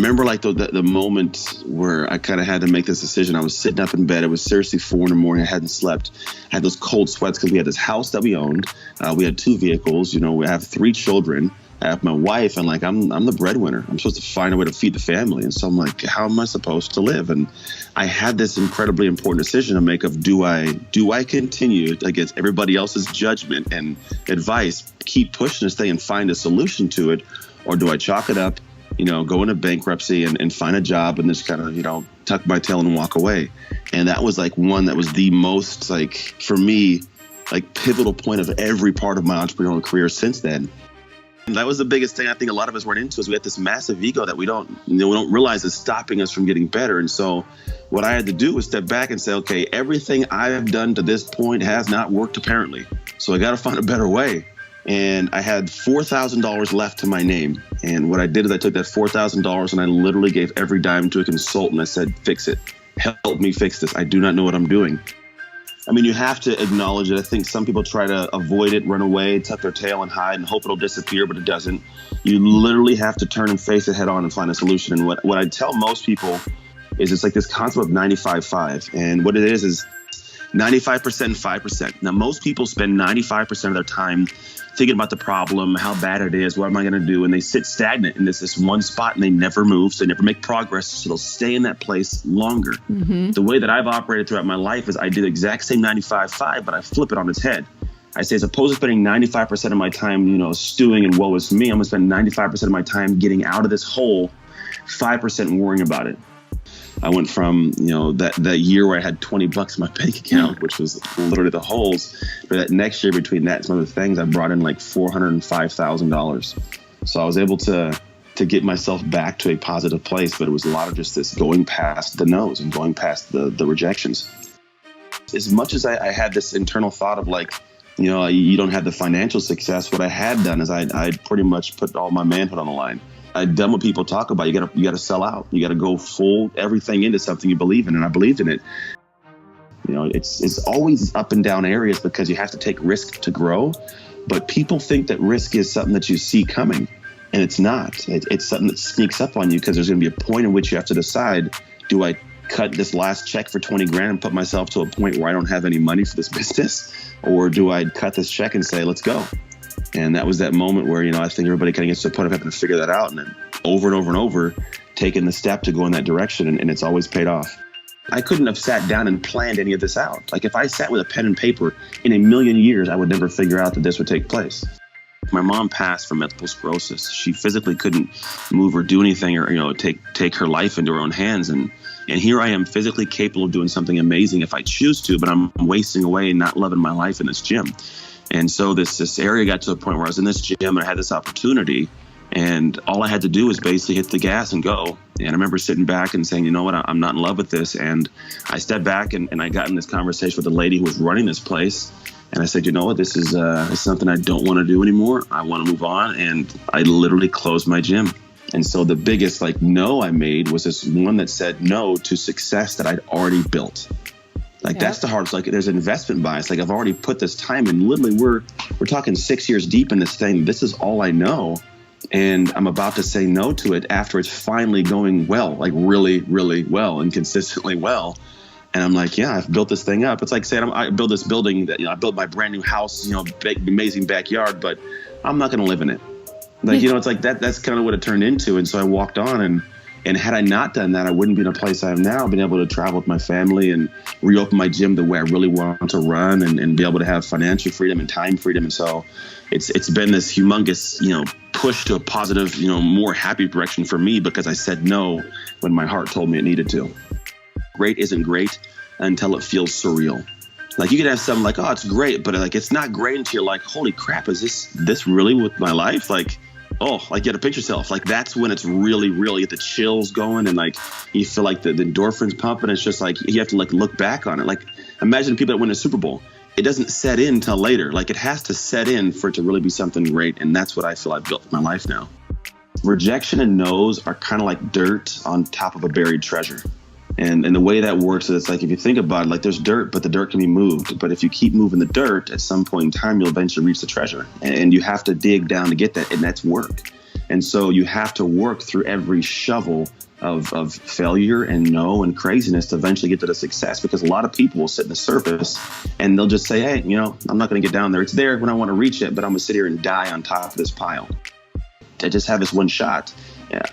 remember like the moment where I kind of had to make this decision. I was sitting up in bed. It was seriously 4 a.m. I hadn't slept. I had those cold sweats because we had this house that we owned. We had 2 vehicles. You know, we have 3 children. I have my wife, and like I'm the breadwinner. I'm supposed to find a way to feed the family. And so I'm like, how am I supposed to live? And I had this incredibly important decision to make of do I continue against everybody else's judgment and advice, keep pushing this thing and find a solution to it, or do I chalk it up, you know, go into bankruptcy and find a job and just kind of, you know, tuck my tail and walk away. And that was like one that was the most, like, for me, like pivotal point of every part of my entrepreneurial career since then. And that was the biggest thing I think a lot of us run into is we have this massive ego that we don't realize is stopping us from getting better. And so what I had to do was step back and say, okay, everything I have done to this point has not worked apparently. So I got to find a better way. And I had $4,000 left to my name. And what I did is I took that $4,000 and I literally gave every dime to a consultant. I said, fix it. Help me fix this. I do not know what I'm doing. I mean, you have to acknowledge it. I think some people try to avoid it, run away, tuck their tail and hide and hope it'll disappear, but it doesn't. You literally have to turn and face it head on and find a solution. And what I tell most people is it's like this concept of 95-5. And what it is 95% and 5%. Now, most people spend 95% of their time thinking about the problem, how bad it is, what am I going to do? And they sit stagnant in this one spot and they never move. So they never make progress. So they'll stay in that place longer. Mm-hmm. The way that I've operated throughout my life is I do the exact same 95-5, but I flip it on its head. I say, as opposed to spending 95% of my time, you know, stewing and woe is me, I'm going to spend 95% of my time getting out of this hole, 5% worrying about it. I went from, you know, that year where I had $20 in my bank account, which was literally the holes. But that next year, between that and some other things, I brought in like $405,000. So I was able to get myself back to a positive place. But it was a lot of just this going past the no's and going past the rejections. As much as I had this internal thought of like, you know, you don't have the financial success, what I had done is I pretty much put all my manhood on the line. I'd done what people talk about. You gotta sell out. You gotta go full everything into something you believe in, and I believed in it. You know, it's always up and down areas because you have to take risk to grow. But people think that risk is something that you see coming, and it's not. It's something that sneaks up on you because there's gonna be a point in which you have to decide: do I cut this last check for 20 grand and put myself to a point where I don't have any money for this business, or do I cut this check and say, let's go? And that was that moment where, you know, I think everybody kind of gets to a point of having to figure that out, and then over and over and over, taking the step to go in that direction, and it's always paid off. I couldn't have sat down and planned any of this out. Like if I sat with a pen and paper in a million years, I would never figure out that this would take place. My mom passed from multiple sclerosis. She physically couldn't move or do anything or, you know, take her life into her own hands. And here I am physically capable of doing something amazing if I choose to, but I'm wasting away and not loving my life in this gym. And so this area got to a point where I was in this gym and I had this opportunity, and all I had to do was basically hit the gas and go. And I remember sitting back and saying, you know what, I'm not in love with this. And I stepped back and I got in this conversation with the lady who was running this place. And I said, you know what, this is something I don't want to do anymore. I want to move on. And I literally closed my gym. And so the biggest no I made was this one that said no to success that I'd already built. That's the hardest. Like there's an investment bias. Like I've already put this time in. Literally, we're talking 6 years deep in this thing. This is all I know, and I'm about to say no to it after it's finally going well, like really, really well and consistently well. And I'm like, yeah, I've built this thing up. It's like saying I built this building that, you know, I built my brand new house, you know, big, amazing backyard, but I'm not going to live in it. Like, you know, it's like that's kind of what it turned into. And so I walked on, and had I not done that, I wouldn't be in a place I am now, being able to travel with my family and reopen my gym the way I really want to run and be able to have financial freedom and time freedom. And so it's been this humongous, you know, push to a positive, you know, more happy direction for me because I said no when my heart told me it needed to. Great isn't great until it feels surreal. Like you can have something like, oh, it's great, but like it's not great until you're like, holy crap, is this really with my life? Like, oh, like you got to pinch yourself. Like that's when it's really, really get the chills going and like you feel like the endorphins pumping. It's just like you have to like look back on it. Like imagine people that win a Super Bowl. It doesn't set in until later. Like it has to set in for it to really be something great. And that's what I feel I've built in my life now. Rejection and no's are kind of like dirt on top of a buried treasure. And the way that works is it's like if you think about it, like there's dirt, but the dirt can be moved. But if you keep moving the dirt, at some point in time, you'll eventually reach the treasure. And you have to dig down to get that. And that's work. And so you have to work through every shovel of failure and no and craziness to eventually get to the success, because a lot of people will sit in the surface and they'll just say, hey, I'm not going to get down there. It's there when I want to reach it, but I'm going to sit here and die on top of this pile. I just have this one shot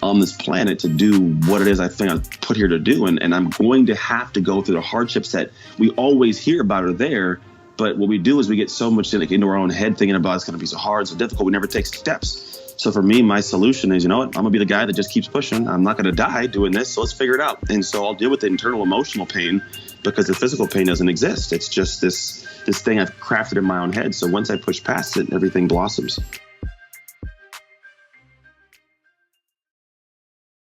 on this planet to do what it is I think I'm put here to do. And I'm going to have to go through the hardships that we always hear about are there. But what we do is we get so much into our own head thinking about it's going to be so hard, so difficult. We never take steps. So for me, my solution is, I'm going to be the guy that just keeps pushing. I'm not going to die doing this, so let's figure it out. And so I'll deal with the internal emotional pain because the physical pain doesn't exist. It's just this thing I've crafted in my own head. So once I push past it, everything blossoms.